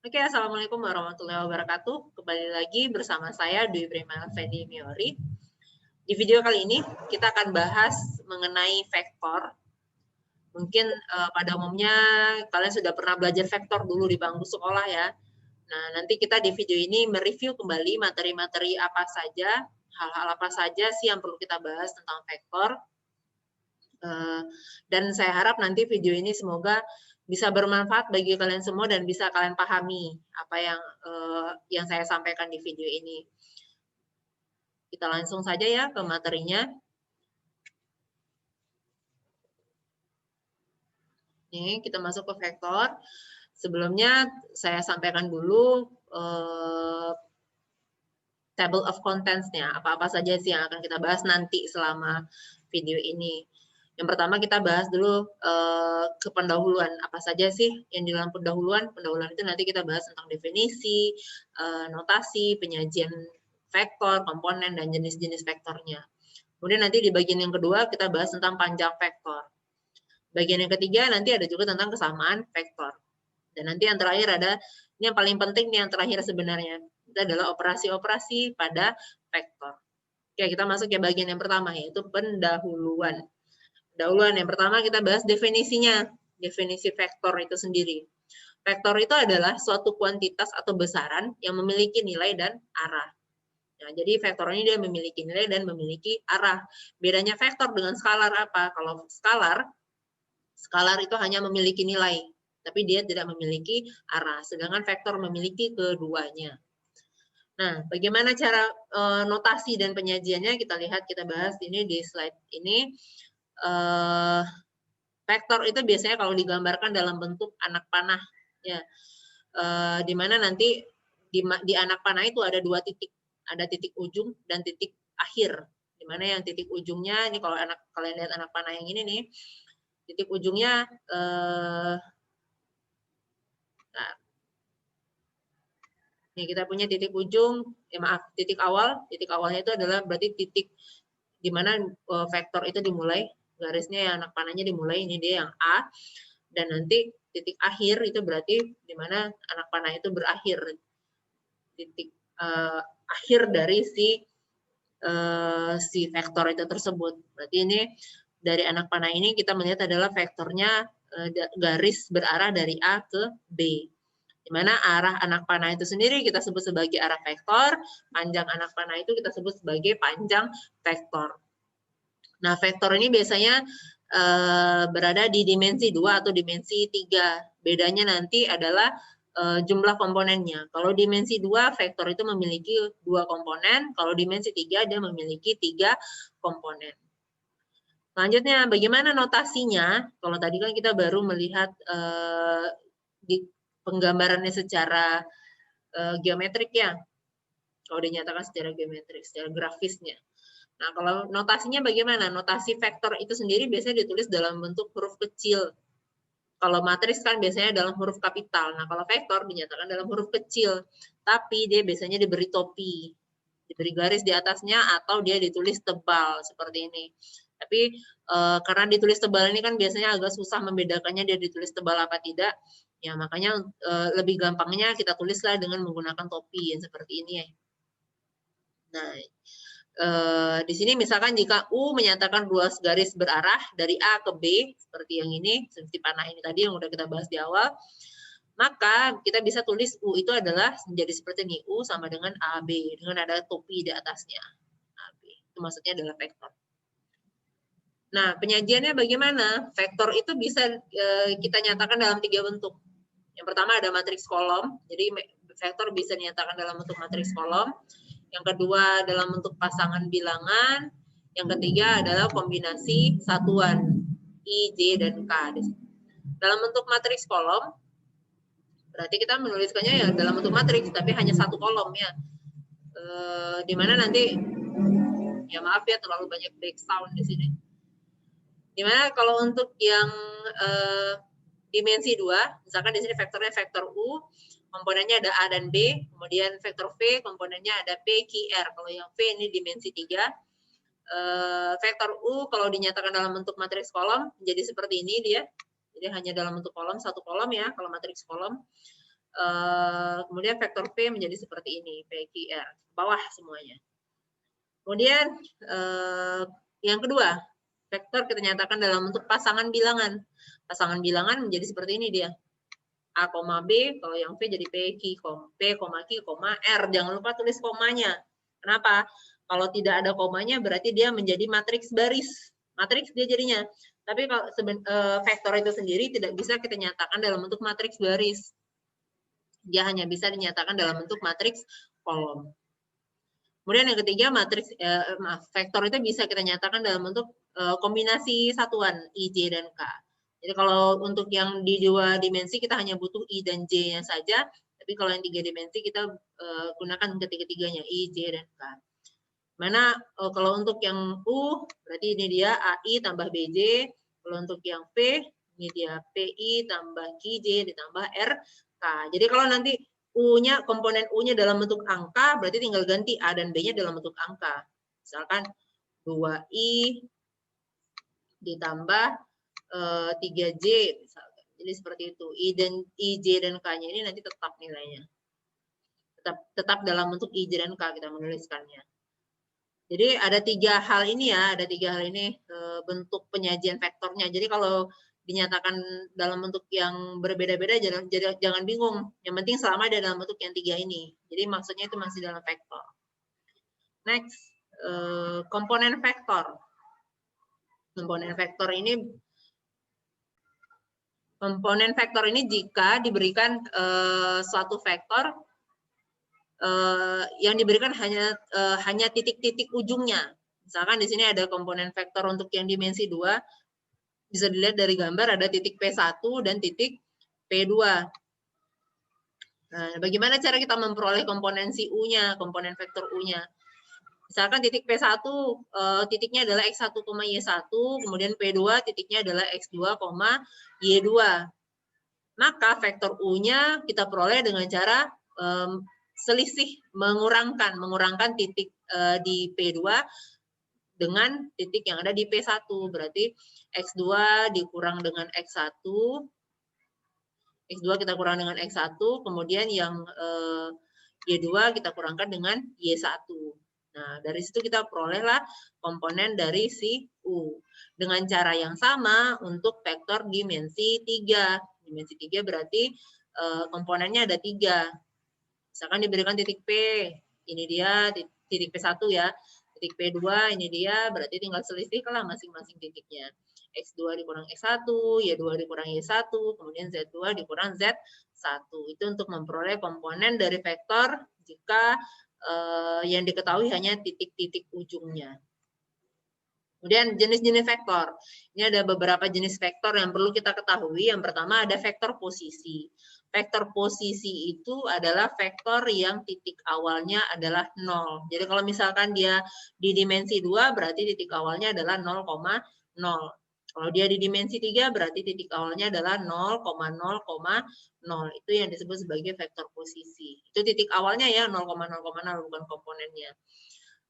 Oke, Assalamualaikum warahmatullahi wabarakatuh. Kembali lagi bersama saya Dwi Prima Fendi Miori. Di video kali ini kita akan bahas mengenai vektor. Mungkin pada umumnya kalian sudah pernah belajar vektor dulu di bangku sekolah ya. Nah, nanti kita di video ini mereview kembali materi-materi apa saja, hal-hal apa saja sih yang perlu kita bahas tentang vektor. Dan saya harap nanti video ini semoga bisa bermanfaat bagi kalian semua dan bisa kalian pahami apa yang saya sampaikan di video ini. Kita langsung saja ya ke materinya. Ini kita masuk ke vektor. Sebelumnya saya sampaikan dulu table of contents-nya, apa-apa saja sih yang akan kita bahas nanti selama video ini. Yang pertama kita bahas dulu kependahuluan, apa saja sih yang di dalam pendahuluan. Pendahuluan itu nanti kita bahas tentang definisi, notasi, penyajian vektor, komponen, dan jenis-jenis vektornya. Kemudian nanti di bagian yang kedua kita bahas tentang panjang vektor. Bagian yang ketiga nanti ada juga tentang kesamaan vektor. Dan nanti yang terakhir ada, ini yang paling penting nih yang terakhir sebenarnya, itu adalah operasi-operasi pada vektor. Oke, kita masuk ke bagian yang pertama, yaitu pendahuluan. Pendahuluan yang pertama kita bahas definisinya, definisi vektor itu sendiri. Vektor itu adalah suatu kuantitas atau besaran yang memiliki nilai dan arah. Nah, jadi vektor ini dia memiliki nilai dan memiliki arah. Bedanya vektor dengan skalar apa? Kalau skalar itu hanya memiliki nilai, tapi dia tidak memiliki arah. Sedangkan vektor memiliki keduanya. Nah, bagaimana cara notasi dan penyajiannya? Kita lihat, kita bahas ini di slide ini. Vektor itu biasanya kalau digambarkan dalam bentuk anak panah, ya, di mana nanti di anak panah itu ada dua titik, ada titik ujung dan titik akhir. Di mana yang titik ujungnya ini kalau kalian lihat anak panah yang ini nih, titik ujungnya nah, nih kita punya titik ujung, titik awalnya itu adalah berarti titik di mana vektor itu dimulai, garisnya yang anak panahnya dimulai, ini dia yang A, dan nanti titik akhir itu berarti di mana anak panah itu berakhir, titik akhir dari si vektor itu tersebut. Berarti ini dari anak panah ini kita melihat adalah vektornya garis berarah dari A ke B. Di mana arah anak panah itu sendiri kita sebut sebagai arah vektor, panjang anak panah itu kita sebut sebagai panjang vektor. Nah, vektor ini biasanya berada di dimensi 2 atau dimensi 3. Bedanya nanti adalah jumlah komponennya. Kalau dimensi 2, vektor itu memiliki 2 komponen, kalau dimensi 3 dia memiliki 3 komponen. Selanjutnya, bagaimana notasinya? Kalau tadi kan kita baru melihat di penggambarannya secara geometrik ya. Kalau dinyatakan secara geometrik, secara grafisnya. Nah, kalau notasinya bagaimana? Notasi vektor itu sendiri biasanya ditulis dalam bentuk huruf kecil. Kalau matriks kan biasanya dalam huruf kapital. Nah, kalau vektor dinyatakan dalam huruf kecil. Tapi dia biasanya diberi topi, diberi garis di atasnya, atau dia ditulis tebal seperti ini. Tapi karena ditulis tebal ini kan biasanya agak susah membedakannya dia ditulis tebal apa tidak. Ya, makanya lebih gampangnya kita tulislah dengan menggunakan topi yang seperti ini ya. Nah, di sini misalkan jika U menyatakan ruas garis berarah dari A ke B, seperti yang ini, seperti panah ini tadi yang udah kita bahas di awal, maka kita bisa tulis U itu adalah menjadi seperti ini, U sama dengan AB, dengan ada topi di atasnya. AB, itu maksudnya adalah vektor. Nah, penyajiannya bagaimana? Vektor itu bisa kita nyatakan dalam 3 bentuk. Yang pertama ada matriks kolom, jadi vektor bisa dinyatakan dalam bentuk matriks kolom. Yang kedua dalam bentuk pasangan bilangan. Yang ketiga adalah kombinasi satuan I, J, dan K. Dalam bentuk matriks kolom, berarti kita menuliskannya ya dalam bentuk matriks, tapi hanya satu kolom ya. Di mana nanti, ya maaf ya terlalu banyak background di sini. Dimana kalau untuk yang dimensi 2, misalkan di sini vektornya vektor U, komponennya ada A dan B, kemudian vektor V, komponennya ada P, Q, R. Kalau yang V ini dimensi 3. Vektor U kalau dinyatakan dalam bentuk matriks kolom, jadi seperti ini dia. Jadi hanya dalam bentuk kolom, satu kolom ya, kalau matriks kolom. kemudian vektor P menjadi seperti ini, PQR, bawah semuanya. Kemudian yang kedua, vektor kita nyatakan dalam bentuk pasangan bilangan. Pasangan bilangan menjadi seperti ini dia. A, B, kalau yang V jadi P, Q, R. Jangan lupa tulis komanya. Kenapa? Kalau tidak ada komanya berarti dia menjadi matriks baris. Matriks dia jadinya. Tapi kalau vektor itu sendiri tidak bisa kita nyatakan dalam bentuk matriks baris. Dia hanya bisa dinyatakan dalam bentuk matriks kolom. Kemudian yang ketiga, matriks vektor itu bisa kita nyatakan dalam bentuk kombinasi satuan I, J, dan K. Jadi kalau untuk yang di 2 dimensi kita hanya butuh I dan J-nya saja, tapi kalau yang 3 dimensi kita gunakan ketiga-tiganya I, J, dan K. Mana kalau untuk yang U berarti ini dia AI tambah BJ, kalau untuk yang P ini dia PI tambah QJ ditambah RK. Jadi kalau nanti U-nya, komponen U-nya dalam bentuk angka, berarti tinggal ganti A dan B-nya dalam bentuk angka. Misalkan 2I ditambah 3J, misalkan. Jadi seperti itu. I, J, dan K-nya ini nanti tetap nilainya. Tetap dalam bentuk I, J, dan K kita menuliskannya. Jadi ada 3 hal ini ya, ada 3 hal ini bentuk penyajian vektornya. Jadi kalau dinyatakan dalam bentuk yang berbeda-beda jangan bingung. Yang penting selama ada dalam bentuk yang 3 ini. Jadi maksudnya itu masih dalam vektor. Next, komponen vektor. Komponen vektor ini jika diberikan suatu vektor yang diberikan hanya titik-titik ujungnya. Misalkan di sini ada komponen vektor untuk yang dimensi 2, bisa dilihat dari gambar ada titik P1 dan titik P2. Nah, bagaimana cara kita memperoleh komponen si U-nya, komponen vektor U-nya? Misalkan titik P1 titiknya adalah X1, Y1, kemudian P2 titiknya adalah X2, Y2. Maka vektor U-nya kita peroleh dengan cara selisih mengurangkan titik di P2 dengan titik yang ada di P1. Berarti X2 dikurang dengan X1, X2 kita kurang dengan X1, kemudian yang Y2 kita kurangkan dengan Y1. Nah, dari situ kita perolehlah komponen dari si U. Dengan cara yang sama untuk vektor dimensi 3. Dimensi 3 berarti komponennya ada 3. Misalkan diberikan titik P, ini dia titik P1 ya. Titik P2 ini dia, berarti tinggal selisihkanlah masing-masing titiknya. X2 dikurang X1, Y2 dikurang Y1, kemudian Z2 dikurang Z1. Itu untuk memperoleh komponen dari vektor jika yang diketahui hanya titik-titik ujungnya. Kemudian jenis-jenis vektor. Ini ada beberapa jenis vektor yang perlu kita ketahui. Yang pertama ada vektor posisi. Vektor posisi itu adalah vektor yang titik awalnya adalah 0. Jadi kalau misalkan dia di dimensi 2 berarti titik awalnya adalah 0,0. Kalau dia di dimensi 3 berarti titik awalnya adalah 0,0,0. Itu yang disebut sebagai vektor posisi. Itu titik awalnya ya 0,0,0 bukan komponennya.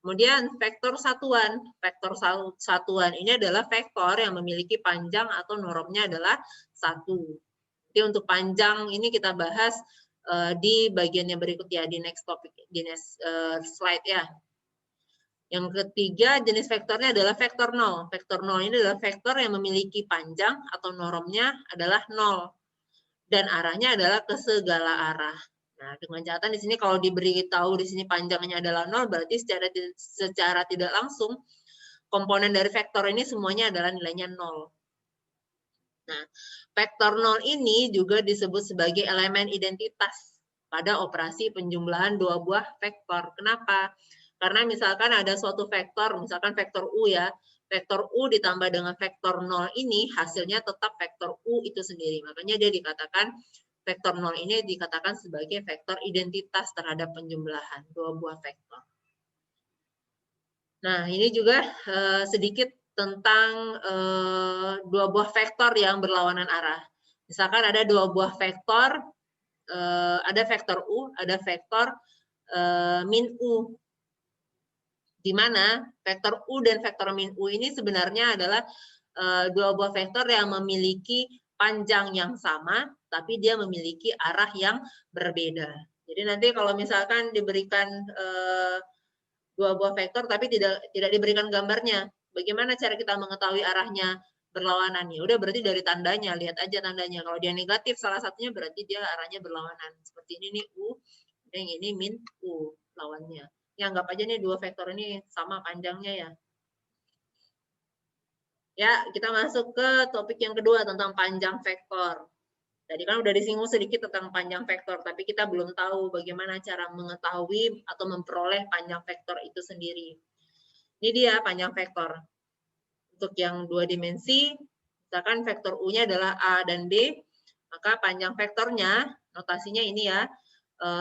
Kemudian vektor satuan. Vektor satuan ini adalah vektor yang memiliki panjang atau normnya adalah 1. Jadi untuk panjang ini kita bahas di bagian yang berikut ya, di next topic, di next slide ya. Yang ketiga jenis vektornya adalah vektor 0. Vektor 0 ini adalah vektor yang memiliki panjang atau normnya adalah 0. Dan arahnya adalah ke segala arah. Nah, dengan catatan di sini kalau diberitahu di sini panjangnya adalah 0, berarti secara tidak langsung komponen dari vektor ini semuanya adalah nilainya 0. Nah, vektor 0 ini juga disebut sebagai elemen identitas pada operasi penjumlahan dua buah vektor. Kenapa? Karena misalkan ada suatu vektor, misalkan vektor U ya, vektor U ditambah dengan vektor 0 ini hasilnya tetap vektor U itu sendiri. Makanya dia dikatakan vektor 0 ini dikatakan sebagai vektor identitas terhadap penjumlahan dua buah vektor. Nah, ini juga sedikit tentang dua buah vektor yang berlawanan arah. Misalkan ada dua buah vektor, ada vektor U, ada vektor min U. Di mana vektor U dan vektor min U ini sebenarnya adalah dua buah vektor yang memiliki panjang yang sama, tapi dia memiliki arah yang berbeda. Jadi nanti kalau misalkan diberikan dua buah vektor tapi tidak diberikan gambarnya, bagaimana cara kita mengetahui arahnya berlawanan? Ya udah berarti dari tandanya, lihat aja tandanya. Kalau dia negatif salah satunya berarti dia arahnya berlawanan. Seperti ini nih U, yang ini min U lawannya. Ya anggap aja nih dua vektor ini sama panjangnya ya. Ya, kita masuk ke topik yang kedua tentang panjang vektor. Tadi kan udah disinggung sedikit tentang panjang vektor, tapi kita belum tahu bagaimana cara mengetahui atau memperoleh panjang vektor itu sendiri. Ini dia panjang vektor. Untuk yang dua dimensi, misalkan vektor U-nya adalah A dan B, maka panjang vektornya, notasinya ini ya,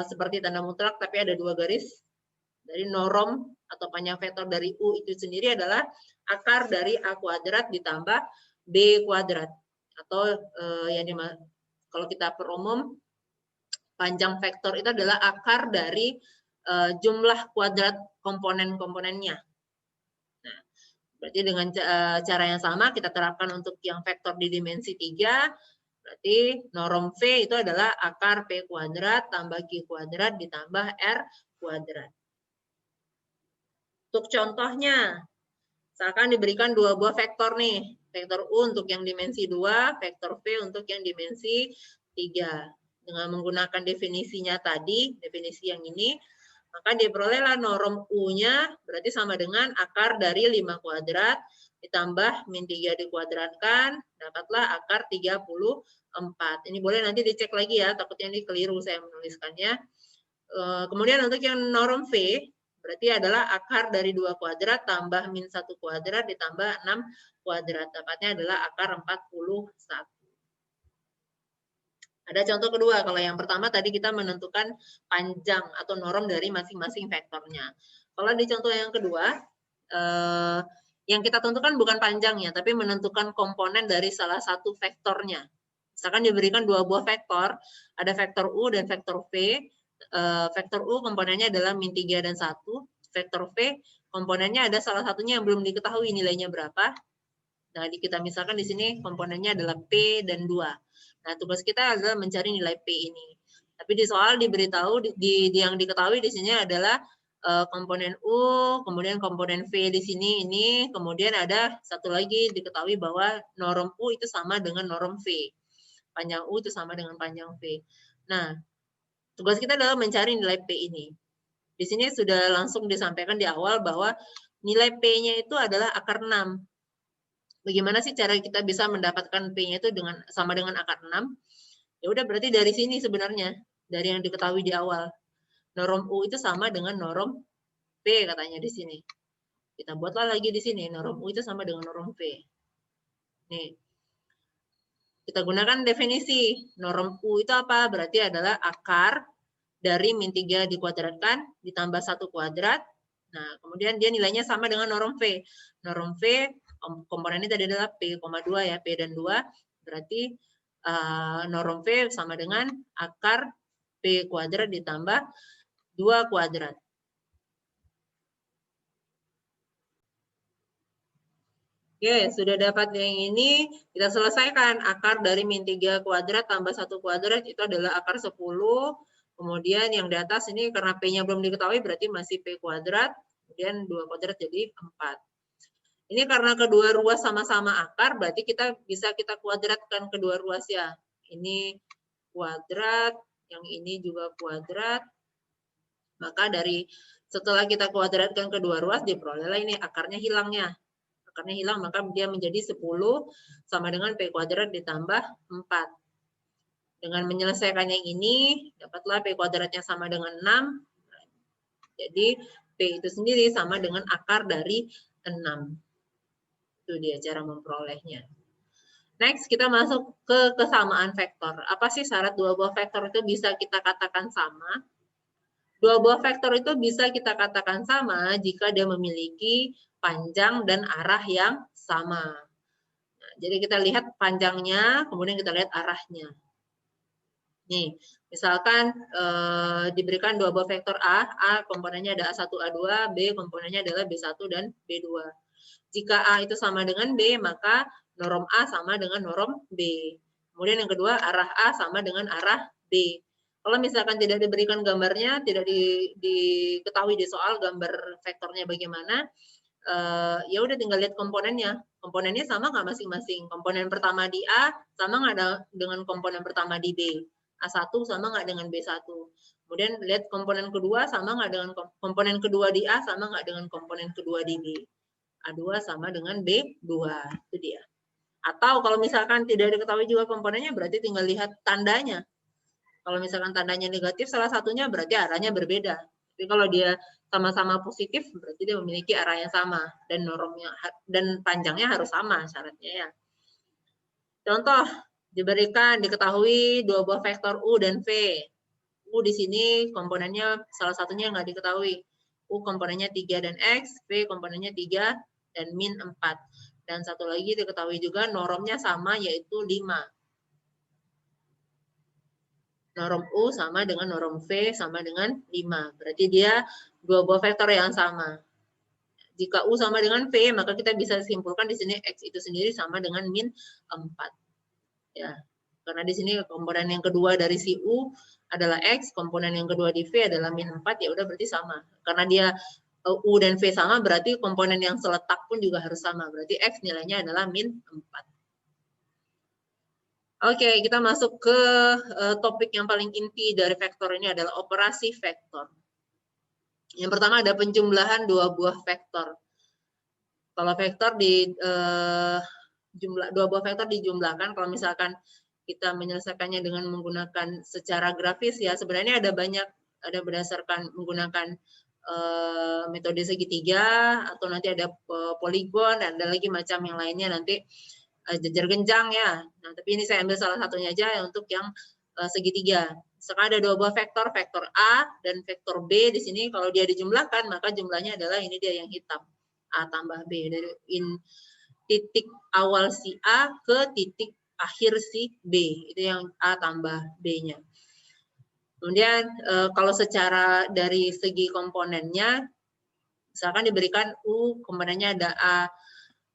seperti tanda mutlak tapi ada dua garis. Dari norm atau panjang vektor dari U itu sendiri adalah akar dari A kuadrat ditambah B kuadrat. Atau yang kalau kita perumum, panjang vektor itu adalah akar dari jumlah kuadrat komponen-komponennya. Nah, berarti dengan cara yang sama kita terapkan untuk yang vektor di dimensi 3, berarti norm V itu adalah akar P kuadrat tambah Q kuadrat ditambah R kuadrat. Untuk contohnya, misalkan diberikan dua buah vektor nih, vektor U untuk yang dimensi 2, vektor V untuk yang dimensi 3. Dengan menggunakan definisinya tadi, definisi yang ini, maka diperolehlah norm U-nya berarti sama dengan akar dari 5 kuadrat ditambah min 3 dikuadratkan, dapatlah akar 34. Ini boleh nanti dicek lagi ya, takutnya ini keliru saya menuliskannya. Kemudian untuk yang norm V, berarti adalah akar dari 2 kuadrat tambah min 1 kuadrat ditambah 6 kuadrat. Dapatnya adalah akar 41. Ada contoh kedua, kalau yang pertama tadi kita menentukan panjang atau norm dari masing-masing vektornya. Kalau di contoh yang kedua, yang kita tentukan bukan panjangnya, tapi menentukan komponen dari salah satu vektornya. Misalkan diberikan dua buah vektor, ada vektor U dan vektor V. Vektor U komponennya adalah min 3 dan 1. Vektor V komponennya ada salah satunya yang belum diketahui nilainya berapa. Nah, kita misalkan di sini komponennya adalah P dan 2. Nah, tugas kita adalah mencari nilai P ini. Tapi di soal diberitahu, yang diketahui di sini adalah komponen U, kemudian komponen V di sini ini, kemudian ada satu lagi diketahui bahwa norm U itu sama dengan norm V. Panjang U itu sama dengan panjang V. Nah, tugas kita adalah mencari nilai P ini. Di sini sudah langsung disampaikan di awal bahwa nilai P-nya itu adalah akar 6. Bagaimana sih cara kita bisa mendapatkan P-nya itu sama dengan akar 6? Ya udah berarti dari sini sebenarnya, dari yang diketahui di awal. Norm U itu sama dengan norm P katanya di sini. Kita buatlah lagi di sini, norm U itu sama dengan norm V. Nih, kita gunakan definisi. Norm U itu apa? Berarti adalah akar dari min 3 dikuadratkan ditambah 1 kuadrat. Nah, kemudian dia nilainya sama dengan norm V. Norm V komponennya tadi adalah P, 2 ya, P dan 2. Berarti norm V sama dengan akar P kuadrat ditambah 2 kuadrat. Oke, sudah dapat yang ini, kita selesaikan. Akar dari min 3 kuadrat tambah 1 kuadrat itu adalah akar 10. Kemudian yang di atas ini karena P-nya belum diketahui berarti masih P kuadrat. Kemudian 2 kuadrat jadi 4. Ini karena kedua ruas sama-sama akar, berarti bisa kita kuadratkan kedua ruas ya. Ini kuadrat, yang ini juga kuadrat. Maka setelah kita kuadratkan kedua ruas, diperolehlah ini akarnya hilangnya. Akarnya hilang, maka dia menjadi 10 sama dengan P kuadrat ditambah 4. Dengan menyelesaikan yang ini, dapatlah P kuadratnya sama dengan 6. Jadi P itu sendiri sama dengan akar dari 6. Itu dia cara memperolehnya. Next, kita masuk ke kesamaan vektor. Apa sih syarat dua buah vektor itu bisa kita katakan sama? Dua buah vektor itu bisa kita katakan sama jika dia memiliki panjang dan arah yang sama. Nah, jadi kita lihat panjangnya, kemudian kita lihat arahnya. Nih, misalkan diberikan dua buah vektor A komponennya ada A1, A2, B komponennya adalah B1 dan B2. Jika A itu sama dengan B, maka norm A sama dengan norm B. Kemudian yang kedua, arah A sama dengan arah B. Kalau misalkan tidak diberikan gambarnya, tidak diketahui di soal gambar vektornya bagaimana, ya udah tinggal lihat komponennya. Komponennya sama nggak masing-masing? Komponen pertama di A sama nggak dengan komponen pertama di B? A1 sama nggak dengan B1? Kemudian lihat komponen kedua sama nggak dengan komponen kedua di A sama nggak dengan komponen kedua di B? A2 sama dengan B2, itu dia. Atau kalau misalkan tidak diketahui juga komponennya, berarti tinggal lihat tandanya. Kalau misalkan tandanya negatif, salah satunya berarti arahnya berbeda. Tapi kalau dia sama-sama positif, berarti dia memiliki arah yang sama dan normnya dan panjangnya harus sama syaratnya ya. Contoh, diketahui dua buah vektor U dan V. U di sini komponennya salah satunya nggak diketahui. U komponennya 3 dan X, V komponennya 3 dan min 4. Dan satu lagi diketahui juga normnya sama yaitu 5. Norm U sama dengan norm V sama dengan 5. Berarti dia dua buah vektor yang sama. Jika U sama dengan V, maka kita bisa simpulkan di sini X itu sendiri sama dengan min 4. Ya. Karena di sini komponen yang kedua dari si U adalah X, komponen yang kedua di V adalah min 4, ya udah berarti sama. Karena dia U dan V sama, berarti komponen yang seletak pun juga harus sama. Berarti X nilainya adalah min 4. Oke, kita masuk ke topik yang paling inti dari vektor ini adalah operasi vektor. Yang pertama ada penjumlahan dua buah vektor. Kalau vektor dua buah vektor dijumlahkan, kalau misalkan kita menyelesaikannya dengan menggunakan secara grafis ya, sebenarnya ada berdasarkan menggunakan metode segitiga atau nanti ada poligon dan ada lagi macam yang lainnya nanti jejer genjang ya. Nah, tapi ini saya ambil salah satunya aja untuk yang segitiga. Sekarang ada dua buah vektor, vektor A dan vektor B di sini. Kalau dia dijumlahkan, maka jumlahnya adalah ini dia yang hitam, A tambah B. Dari titik awal si A ke titik akhir si B. Itu yang A tambah B-nya. Kemudian kalau secara dari segi komponennya, misalkan diberikan U, komponennya ada A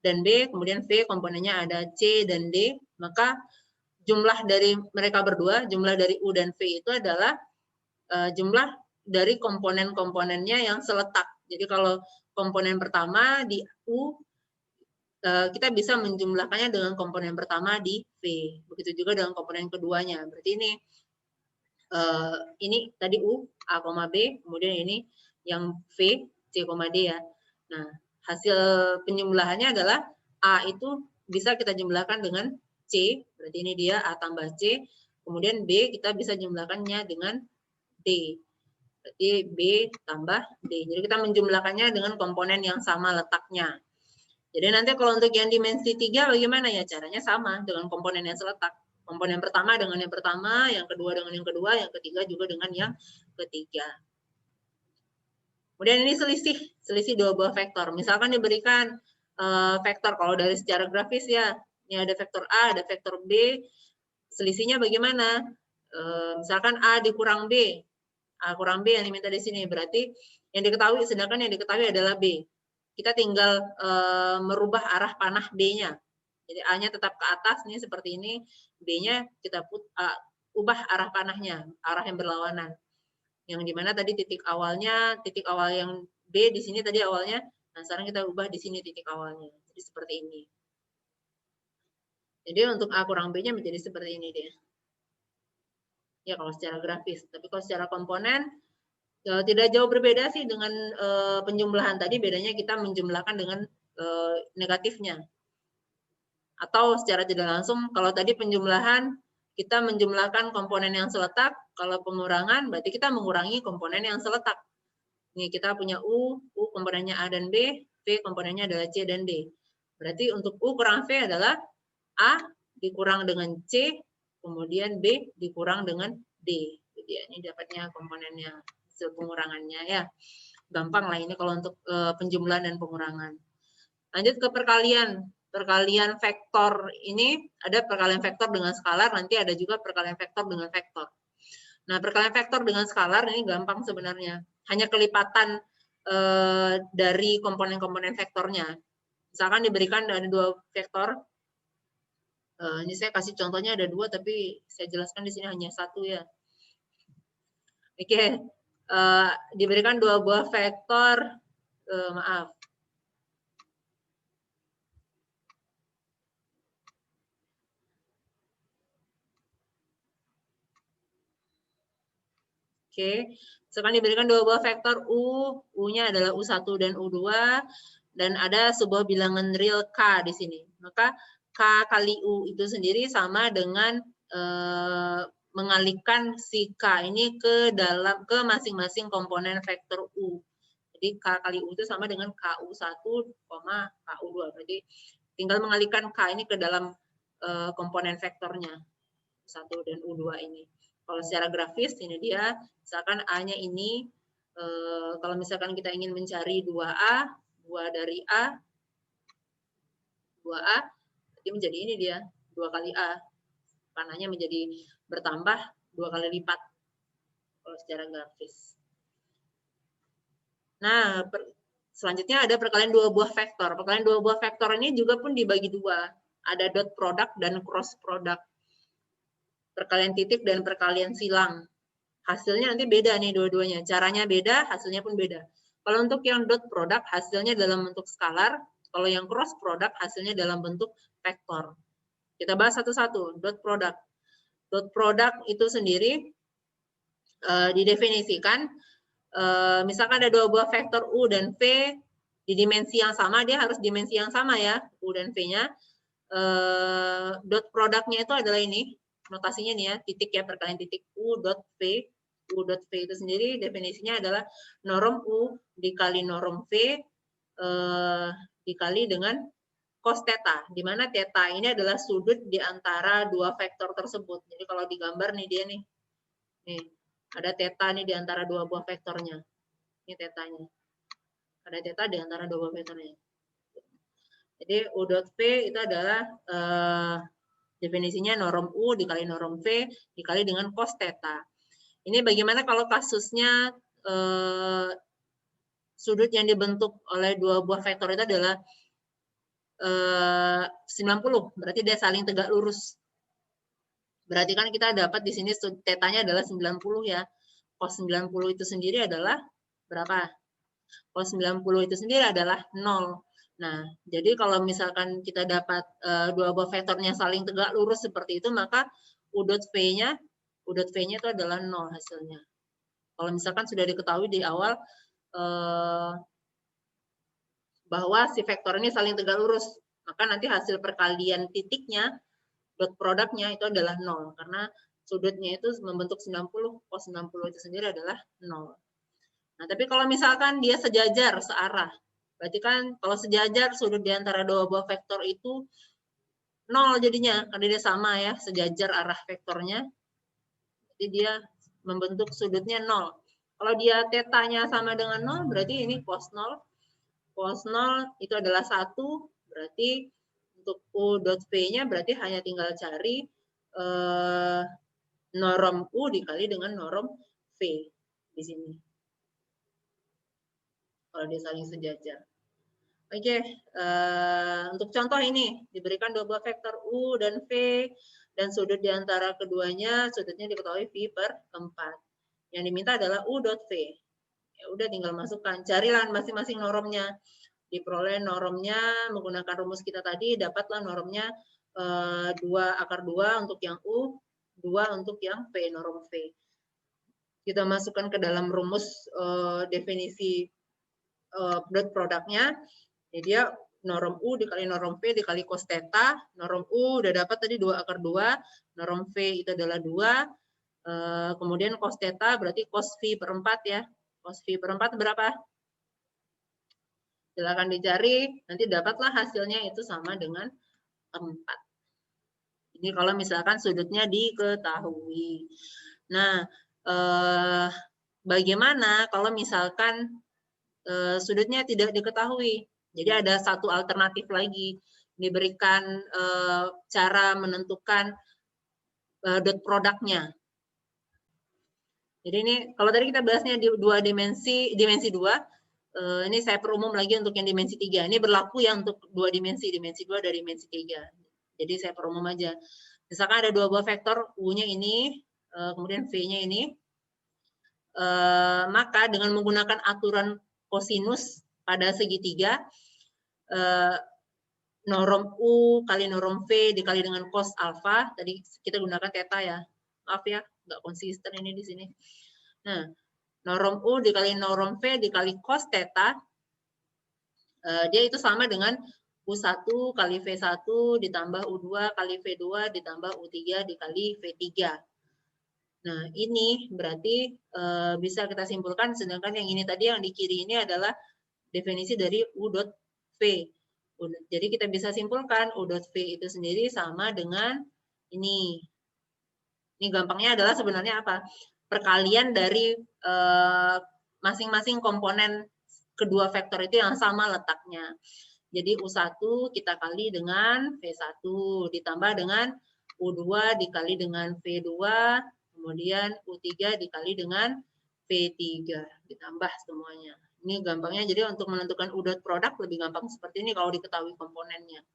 dan B, kemudian V komponennya ada C dan D, maka jumlah dari mereka berdua, jumlah dari U dan V itu adalah jumlah dari komponen-komponennya yang seletak. Jadi kalau komponen pertama di U, kita bisa menjumlahkannya dengan komponen pertama di V. Begitu juga dengan komponen keduanya. Berarti ini tadi U, A, B, kemudian ini yang V, C, D ya. Nah, hasil penjumlahannya adalah A itu bisa kita jumlahkan dengan C, berarti ini dia A tambah C, kemudian B kita bisa jumlahkannya dengan D, berarti B tambah D. Jadi kita menjumlahkannya dengan komponen yang sama letaknya. Jadi nanti kalau untuk yang dimensi 3 bagaimana ya? Caranya sama dengan komponen yang seletak. Komponen pertama dengan yang pertama, yang kedua dengan yang kedua, yang ketiga juga dengan yang ketiga. Kemudian ini selisih dua buah vektor. Misalkan diberikan vektor, kalau dari secara grafis ya, ini ada vektor A, ada vektor B, selisihnya bagaimana? Misalkan A dikurang B, A kurang B yang diminta di sini, berarti yang diketahui, sedangkan yang diketahui adalah B. Kita tinggal merubah arah panah B-nya. Jadi A-nya tetap ke atas, nih seperti ini, B-nya kita ubah arah panahnya, arah yang berlawanan. Yang dimana tadi titik awal yang B di sini tadi awalnya, nah sekarang kita ubah di sini titik awalnya. Jadi seperti ini. Jadi untuk A kurang B-nya menjadi seperti ini dia. Ya kalau secara grafis, tapi kalau secara komponen tidak jauh berbeda sih dengan penjumlahan tadi, bedanya kita menjumlahkan dengan negatifnya. Atau secara tidak langsung, kalau tadi penjumlahan kita menjumlahkan komponen yang seletak, kalau pengurangan berarti kita mengurangi komponen yang seletak. Nih kita punya U komponennya A dan B, V komponennya adalah C dan D. Berarti untuk U kurang V adalah A dikurang dengan C, kemudian B dikurang dengan D. Jadi ini dapatnya komponennya, hasil pengurangannya ya. Gampang lah ini kalau untuk penjumlahan dan pengurangan. Lanjut ke perkalian. Perkalian vektor ini ada perkalian vektor dengan skalar, nanti ada juga perkalian vektor dengan vektor. Nah, perkalian vektor dengan skalar ini gampang sebenarnya. Hanya kelipatan dari komponen-komponen vektornya. Misalkan diberikan ada dua vektor, Ini saya kasih contohnya ada 2, tapi saya jelaskan di sini hanya 1 ya. Oke, diberikan 2 buah vektor, maaf. Oke, sekarang diberikan 2 buah vektor U, U-nya adalah U1 dan U2, dan ada sebuah bilangan real K di sini. Maka K kali U itu sendiri sama dengan mengalihkan si K ini ke masing-masing komponen vektor U. Jadi K kali U itu sama dengan KU1, KU2. Berarti tinggal mengalihkan K ini ke dalam komponen vektornya, U1 dan U2 ini. Kalau secara grafis, ini dia, misalkan A-nya ini, kalau misalkan kita ingin mencari 2A, 2 dari A, 2A, jadi menjadi ini dia, 2 kali A. Panahnya menjadi bertambah 2 kali lipat, kalau secara grafis. Nah, selanjutnya ada perkalian 2 buah vektor. Perkalian 2 buah vektor ini juga pun dibagi 2. Ada dot product dan cross product. Perkalian titik dan perkalian silang. Hasilnya nanti beda nih dua-duanya. Caranya beda, hasilnya pun beda. Kalau untuk yang dot product, hasilnya dalam bentuk skalar. Kalau yang cross product, hasilnya dalam bentuk vektor. Kita bahas satu-satu. Dot product. Dot product itu sendiri didefinisikan, misalkan ada 2 buah vektor U dan V di dimensi yang sama, dia harus dimensi yang sama ya, U dan V-nya. Dot produknya itu adalah ini, notasinya nih ya, titik ya, perkalian titik U dot V. U dot V itu sendiri definisinya adalah norm U dikali norm V dikali dengan cos theta, di mana theta ini adalah sudut di antara 2 vektor tersebut. Jadi kalau digambar nih dia nih, ada theta nih di antara 2 buah vektornya. Ini tetanya. Ada theta di antara 2 buah vektornya. Jadi U dot V itu adalah definisinya norm U dikali norm V dikali dengan cos theta. Ini bagaimana kalau kasusnya sudut yang dibentuk oleh 2 buah vektor itu adalah 90, berarti dia saling tegak lurus. Berarti kan kita dapat di sini tetanya adalah 90 ya. Cos 90 itu sendiri adalah berapa? Cos 90 itu sendiri adalah 0. Nah, jadi kalau misalkan kita dapat 2 buah vektornya saling tegak lurus seperti itu, maka U dot V-nya itu adalah 0 hasilnya. Kalau misalkan sudah diketahui di awal bahwa si vektor ini saling tegak lurus, maka nanti hasil perkalian titiknya, dot produknya itu adalah 0. Karena sudutnya itu membentuk 90, cos 90 itu sendiri adalah 0. Nah, tapi kalau misalkan dia sejajar, searah, berarti kan kalau sejajar sudut di antara 2 buah vektor itu 0 jadinya, karena dia sama ya, sejajar arah vektornya. Jadi dia membentuk sudutnya 0. Kalau dia tetanya sama dengan 0, berarti ini cos 0. Cos 0 itu adalah 1, berarti untuk U dot V-nya berarti hanya tinggal cari norm U dikali dengan norm V di sini. Kalau dia saling sejajar. Oke, untuk contoh ini diberikan 2 buah vektor U dan V dan sudut di antara keduanya sudutnya diketahui V per 4. Yang diminta adalah U dot V. Ya udah tinggal masukkan, carilah masing-masing normnya. Diperoleh normnya menggunakan rumus kita tadi, dapatlah normnya 2 akar 2 untuk yang U, 2 untuk yang V, norm V. Kita masukkan ke dalam rumus definisi dot produknya, jadi dia norm U dikali norm V dikali cos theta, norm U udah dapat tadi 2 akar 2, norm V itu adalah 2, kemudian cos theta berarti cos V per 4 ya, cos V per 4 berapa? Silakan dicari, nanti dapatlah hasilnya itu sama dengan 4. Ini kalau misalkan sudutnya diketahui. Nah, bagaimana kalau misalkan sudutnya tidak diketahui? Jadi ada satu alternatif lagi, diberikan cara menentukan dot produknya. Jadi ini kalau tadi kita bahasnya di 2 dimensi 2, ini saya perumum lagi untuk yang dimensi 3. Ini berlaku ya untuk 2 dimensi 2 dari dimensi 3. Jadi saya perumum aja. Misalkan ada dua buah vektor, U-nya ini, kemudian V-nya ini, maka dengan menggunakan aturan kosinus pada segitiga, norm U kali norm V dikali dengan cos alfa, tadi kita gunakan theta ya, maaf ya, nggak konsisten ini di sini. Nah, norm U dikali norm V dikali cos theta, dia itu sama dengan U1 kali V1 ditambah U2 kali V2 ditambah U3 dikali V3. Nah, ini berarti bisa kita simpulkan, sedangkan yang ini tadi yang di kiri ini adalah definisi dari U dot V. Jadi kita bisa simpulkan U dot V itu sendiri sama dengan ini. Ini gampangnya adalah sebenarnya apa? Perkalian dari masing-masing komponen kedua vektor itu yang sama letaknya. Jadi U1 kita kali dengan V1 ditambah dengan U2 dikali dengan V2, kemudian U3 dikali dengan V3 ditambah semuanya. Ini gampangnya, jadi untuk menentukan U dot produk lebih gampang seperti ini kalau diketahui komponennya.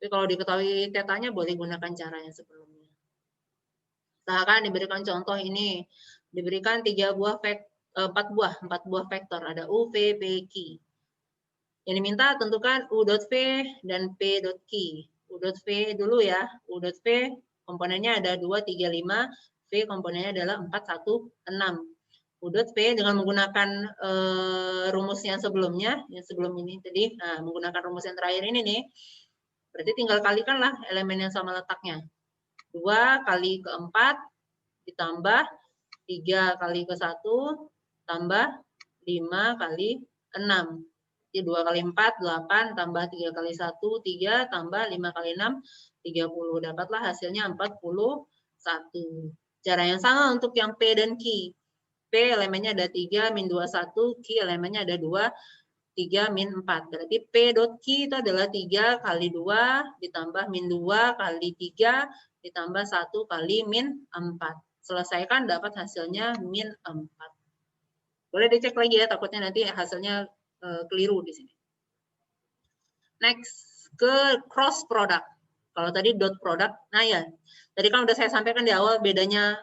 Tapi kalau diketahui tetanya boleh gunakan cara yang sebelumnya. Misalkan diberikan contoh ini, diberikan 4 buah vektor, ada U, V, P, Q. Yang diminta tentukan U dot V dan P dot Q. U dot V dulu ya. U dot V komponennya ada 2, 3, 5. V komponennya adalah 4, 1, 6. U dot V dengan menggunakan rumus yang sebelumnya, yang sebelum ini tadi, nah, menggunakan rumus yang terakhir ini nih, berarti tinggal kalikanlah elemen yang sama letaknya. 2 kali ke 4 ditambah 3 kali ke 1 tambah 5 kali 6. Jadi 2 kali 4, 8, tambah 3 kali 1, 3, tambah 5 kali 6, 30. Dapatlah hasilnya 41. Cara yang sama untuk yang P dan Q. P elemennya ada 3, min 21, Q elemennya ada 2, 3, min 4. Berarti P dot Q itu adalah 3 kali 2, ditambah min 2 kali 3, ditambah 1 kali min 4. Selesaikan, dapat hasilnya min 4. Boleh dicek lagi ya, takutnya nanti hasilnya keliru di sini. Next, ke cross product. Kalau tadi dot product, nah ya, tadi kan udah saya sampaikan di awal bedanya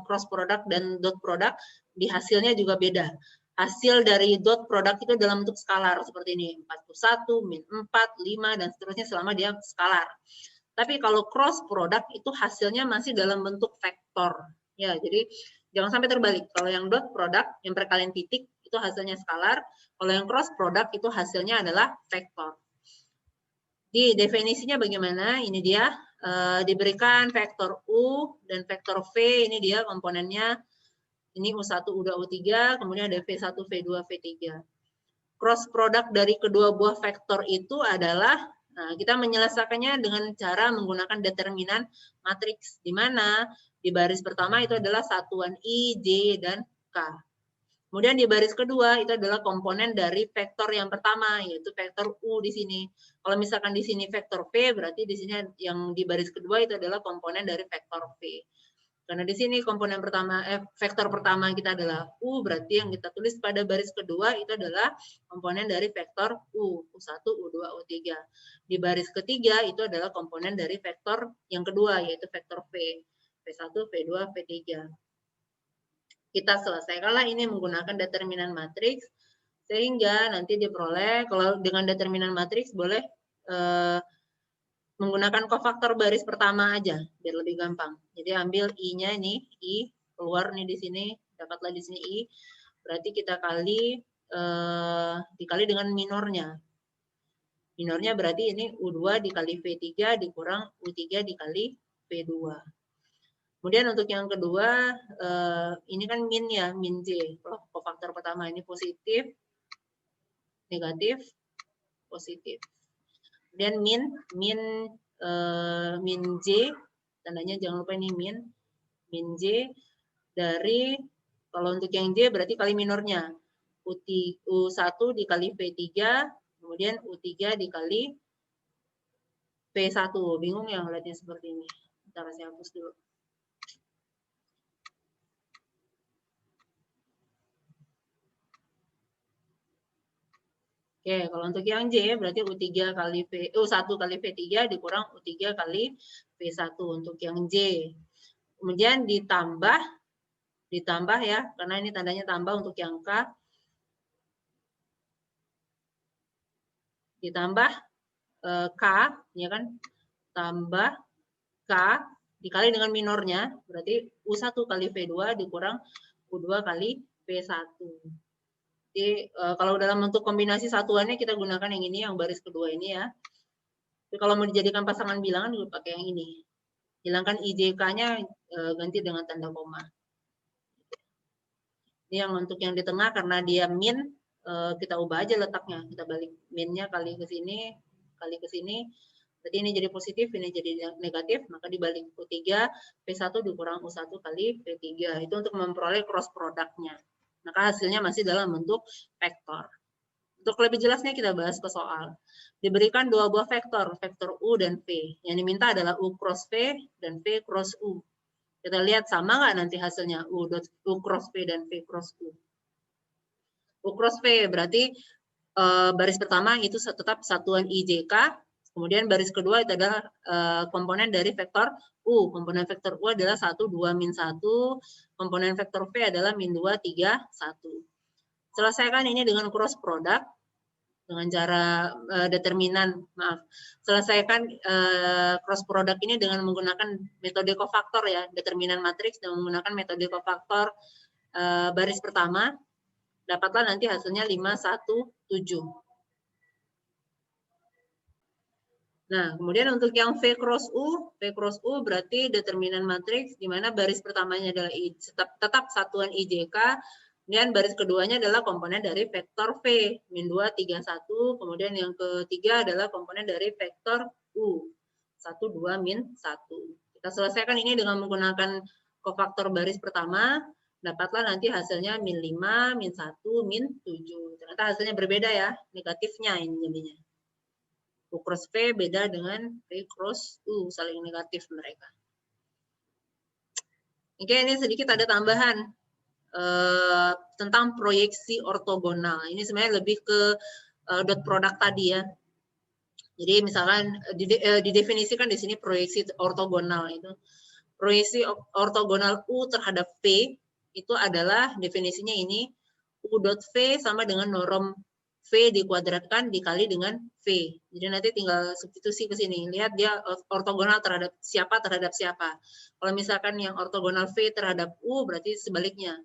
cross product dan dot product, di hasilnya juga beda. Hasil dari dot product itu dalam bentuk skalar seperti ini, 41, min 4, 5, dan seterusnya selama dia skalar. Tapi kalau cross product itu hasilnya masih dalam bentuk vektor. Ya, jadi jangan sampai terbalik. Kalau yang dot product, yang perkalian titik, itu hasilnya skalar. Kalau yang cross product, itu hasilnya adalah vektor. Di definisinya bagaimana? Ini dia, diberikan vektor U dan vektor V, ini dia komponennya. Ini U1, U2, U3, kemudian ada V1, V2, V3. Cross product dari kedua buah vektor itu adalah, nah, kita menyelesaikannya dengan cara menggunakan determinan matriks, di mana di baris pertama itu adalah satuan I, J, dan K. Kemudian di baris kedua itu adalah komponen dari vektor yang pertama, yaitu vektor U di sini. Kalau misalkan di sini vektor V, berarti di sini yang di baris kedua itu adalah komponen dari vektor V. Karena di sini komponen pertama, vektor pertama kita adalah U, berarti yang kita tulis pada baris kedua itu adalah komponen dari vektor U, U1, U2, U3. Di baris ketiga itu adalah komponen dari vektor yang kedua, yaitu vektor V, V1, V2, V3. Kita selesaikanlah ini menggunakan determinan matriks, sehingga nanti diperoleh, kalau dengan determinan matriks boleh menggunakan kofaktor baris pertama aja, biar lebih gampang. Jadi ambil I-nya ini, I, keluar nih di sini, dapatlah di sini I, berarti kita kali, dikali dengan minornya. Minornya berarti ini U2 dikali V3 dikurang U3 dikali V2. Kemudian untuk yang kedua, ini kan min ya, min J. Kofaktor pertama ini positif, negatif, positif. Kemudian min J, tandanya jangan lupa ini min J dari, kalau untuk yang J berarti kali minornya. U1 dikali V3, kemudian U3 dikali V1. Bingung ya ngeliatnya seperti ini. Ntar saya hapus dulu. Oke, kalau untuk yang J berarti U3 kali U1 kali V3 dikurang U3 kali V1 untuk yang J. Kemudian ditambah ya, karena ini tandanya tambah untuk yang K. Ditambah K, ya kan? Tambah K dikali dengan minornya, berarti U1 kali V2 dikurang U2 kali V1. Jadi kalau dalam bentuk kombinasi satuannya kita gunakan yang ini, yang baris kedua ini ya. Jadi kalau mau dijadikan pasangan bilangan juga pakai yang ini. Hilangkan IJK-nya ganti dengan tanda koma. Ini yang untuk yang di tengah karena dia min, kita ubah aja letaknya. Kita balik minnya kali ke sini, kali ke sini. Jadi ini jadi positif, ini jadi negatif, maka dibalik U3, P1 dikurang U1 kali P3. Itu untuk memperoleh cross produknya. Maka hasilnya masih dalam bentuk vektor. Untuk lebih jelasnya kita bahas ke soal. Diberikan dua buah vektor, vektor U dan V. Yang diminta adalah U cross V dan V cross U. Kita lihat sama nggak nanti hasilnya U cross V dan V cross U. U cross V berarti baris pertama itu tetap satuan IJK, kemudian baris kedua itu adalah komponen dari vektor U. Komponen vektor U adalah 1, 2, min 1. Komponen vektor V adalah min 2, 3, 1. Selesaikan ini dengan cross product dengan cara selesaikan cross product ini dengan menggunakan metode kofaktor ya, determinan matriks dengan menggunakan metode kofaktor baris pertama, dapatlah nanti hasilnya 5, 1, 7. Nah, kemudian untuk yang V cross U berarti determinan matriks di mana baris pertamanya adalah tetap satuan IJK, dan baris keduanya adalah komponen dari vektor V, min 2, 3, 1. Kemudian yang ketiga adalah komponen dari vektor U, 1, 2, min 1. Kita selesaikan ini dengan menggunakan kofaktor baris pertama, dapatlah nanti hasilnya min 5, min 1, min 7. Ternyata hasilnya berbeda ya, negatifnya ini jadinya. U cross V beda dengan V cross U, saling negatif mereka. Oke, ini sedikit ada tambahan tentang proyeksi ortogonal. Ini sebenarnya lebih ke dot product tadi ya. Jadi misalkan didefinisikan di sini proyeksi ortogonal itu. Proyeksi ortogonal U terhadap V itu adalah definisinya ini U dot V sama dengan norm V dikuadratkan dikali dengan V. Jadi nanti tinggal substitusi ke sini. Lihat dia ortogonal terhadap siapa. Kalau misalkan yang ortogonal V terhadap U berarti sebaliknya.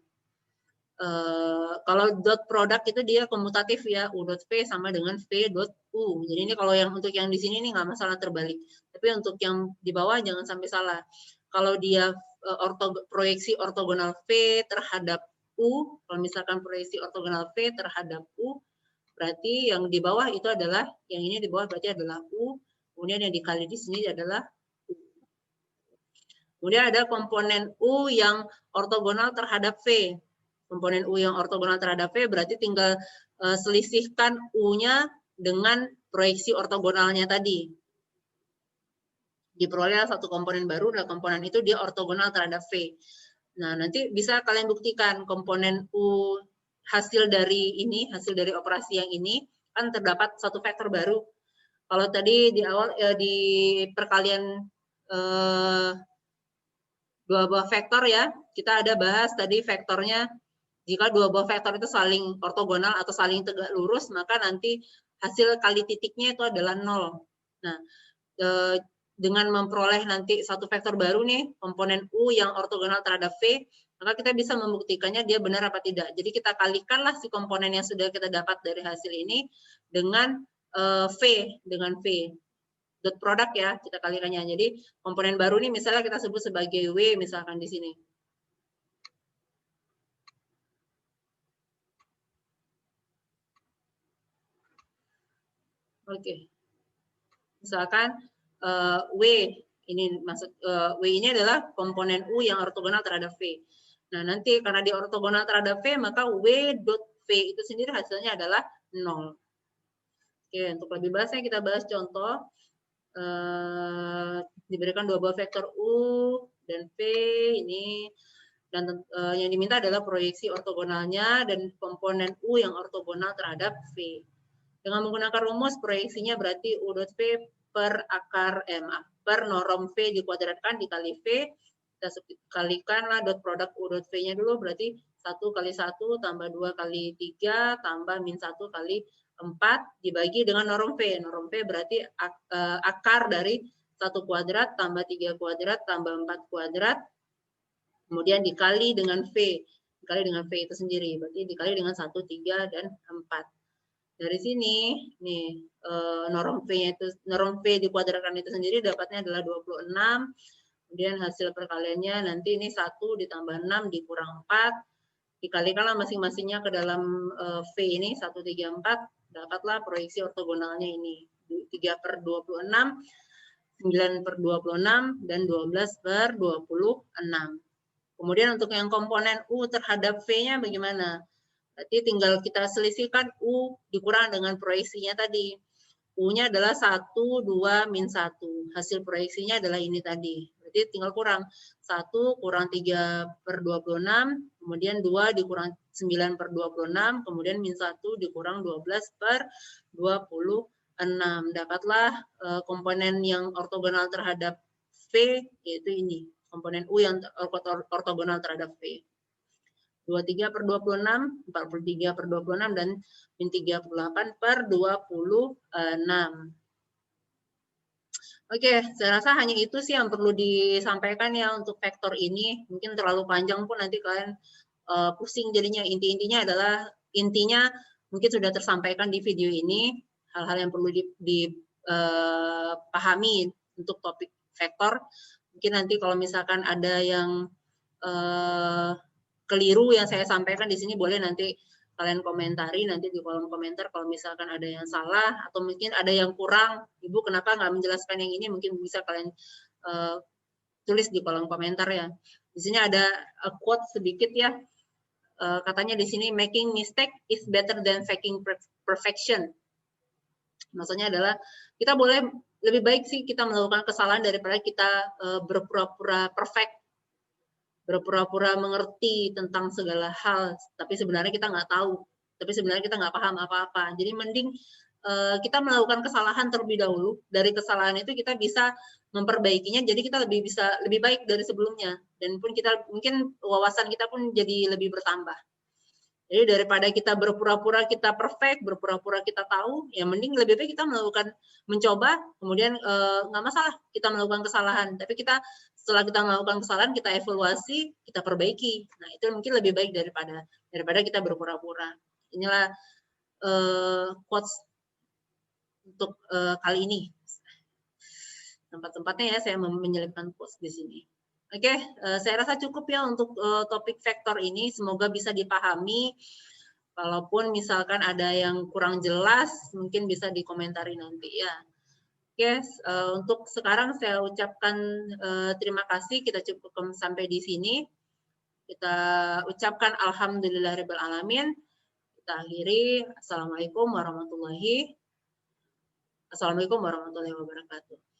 Kalau dot product itu dia komutatif ya, U dot V sama dengan V dot U. Jadi ini kalau yang untuk yang di sini ini nggak masalah terbalik. Tapi untuk yang di bawah jangan sampai salah. Kalau dia proyeksi ortogonal V terhadap U, kalau misalkan proyeksi ortogonal V terhadap U, berarti yang di bawah itu adalah, yang ini di bawah berarti adalah U, kemudian yang dikali di sini adalah U. Kemudian ada komponen U yang ortogonal terhadap V. Komponen U yang ortogonal terhadap V berarti tinggal selisihkan U-nya dengan proyeksi ortogonalnya tadi. Diperoleh satu komponen baru, dan komponen itu dia ortogonal terhadap V. Nah, nanti bisa kalian buktikan komponen U hasil dari operasi yang ini, kan terdapat satu vektor baru. Kalau tadi di awal di perkalian dua buah vektor ya, kita ada bahas tadi vektornya. Jika dua buah vektor itu saling ortogonal atau saling tegak lurus, maka nanti hasil kali titiknya itu adalah 0. Nah, dengan memperoleh nanti satu vektor baru nih, komponen U yang ortogonal terhadap V, maka kita bisa membuktikannya dia benar apa tidak. Jadi kita kalikanlah si komponen yang sudah kita dapat dari hasil ini dengan V, dot product ya, kita kalikannya. Jadi komponen baru nih misalnya kita sebut sebagai W misalkan di sini. Oke. Misalkan W ini maksud W ini adalah komponen U yang ortogonal terhadap V. Nah, nanti karena dia ortogonal terhadap V, maka W dot V itu sendiri hasilnya adalah 0. Oke, untuk lebih bahasnya kita bahas contoh. Diberikan dua buah vektor U dan V ini, dan yang diminta adalah proyeksi ortogonalnya dan komponen U yang ortogonal terhadap V. Dengan menggunakan rumus proyeksinya berarti U dot V per akar per norm V dikuadratkan dikali V, kita kalikanlah dot produk U dot V-nya dulu, berarti 1 kali 1 tambah 2 kali 3 tambah min 1 kali 4 dibagi dengan norm V. Norm V berarti akar dari 1 kuadrat tambah 3 kuadrat tambah 4 kuadrat, kemudian dikali dengan V. Dikali dengan V itu sendiri, berarti dikali dengan 1, 3, dan 4. Dari sini, nih norm V-nya itu, norm V dikuadratkan itu sendiri dapatnya adalah 26. Kemudian hasil perkaliannya nanti ini 1 ditambah 6 dikurang 4. Dikalikanlah masing-masingnya ke dalam V ini, 1, 3, 4. Dapatlah proyeksi ortogonalnya ini. 3 per 26, 9 per 26, dan 12 per 26. Kemudian untuk yang komponen U terhadap V-nya bagaimana? Berarti tinggal kita selisihkan U dikurang dengan proyeksinya tadi. U-nya adalah 1, 2, min 1. Hasil proyeksinya adalah ini tadi. Berarti tinggal kurang. 1 kurang 3 per 26, kemudian 2 dikurang 9 per 26, kemudian min 1 dikurang 12 per 26. Dapatlah komponen yang ortogonal terhadap V, yaitu ini. Komponen U yang ortogonal terhadap V. 23 per 26, 43 per 26, dan min 38 per 26. Oke, saya rasa hanya itu sih yang perlu disampaikan ya untuk vektor ini. Mungkin terlalu panjang pun nanti kalian pusing jadinya. Intinya adalah, intinya mungkin sudah tersampaikan di video ini, hal-hal yang perlu dipahami untuk topik vektor. Mungkin nanti kalau misalkan ada yang keliru yang saya sampaikan di sini, boleh nanti kalian komentari nanti di kolom komentar kalau misalkan ada yang salah atau mungkin ada yang kurang, Ibu kenapa nggak menjelaskan yang ini, mungkin bisa kalian tulis di kolom komentar ya. Di sini ada quote sedikit ya, katanya di sini making mistake is better than faking perfection. Maksudnya adalah kita boleh, lebih baik sih kita melakukan kesalahan daripada kita berpura-pura perfect, berpura-pura mengerti tentang segala hal, tapi sebenarnya kita nggak tahu, tapi sebenarnya kita nggak paham apa-apa. Jadi mending kita melakukan kesalahan terlebih dahulu, dari kesalahan itu kita bisa memperbaikinya, jadi kita lebih baik dari sebelumnya, dan pun kita mungkin wawasan kita pun jadi lebih bertambah. Jadi daripada kita berpura-pura kita perfect, berpura-pura kita tahu, ya mending lebih baik kita mencoba, kemudian nggak masalah kita melakukan kesalahan, tapi kita setelah kita melakukan kesalahan kita evaluasi, kita perbaiki. Nah itu mungkin lebih baik daripada kita berpura-pura. Inilah quotes untuk kali ini. Tempat-tempatnya ya saya menyelipkan quotes di sini. Oke, saya rasa cukup ya untuk topik vektor ini. Semoga bisa dipahami. Kalaupun misalkan ada yang kurang jelas, mungkin bisa dikomentari nanti ya. Oke, untuk sekarang saya ucapkan terima kasih. Kita cukupkan sampai di sini. Kita ucapkan alhamdulillahirabbil alamin. Kita akhiri. Assalamualaikum warahmatullahi wabarakatuh.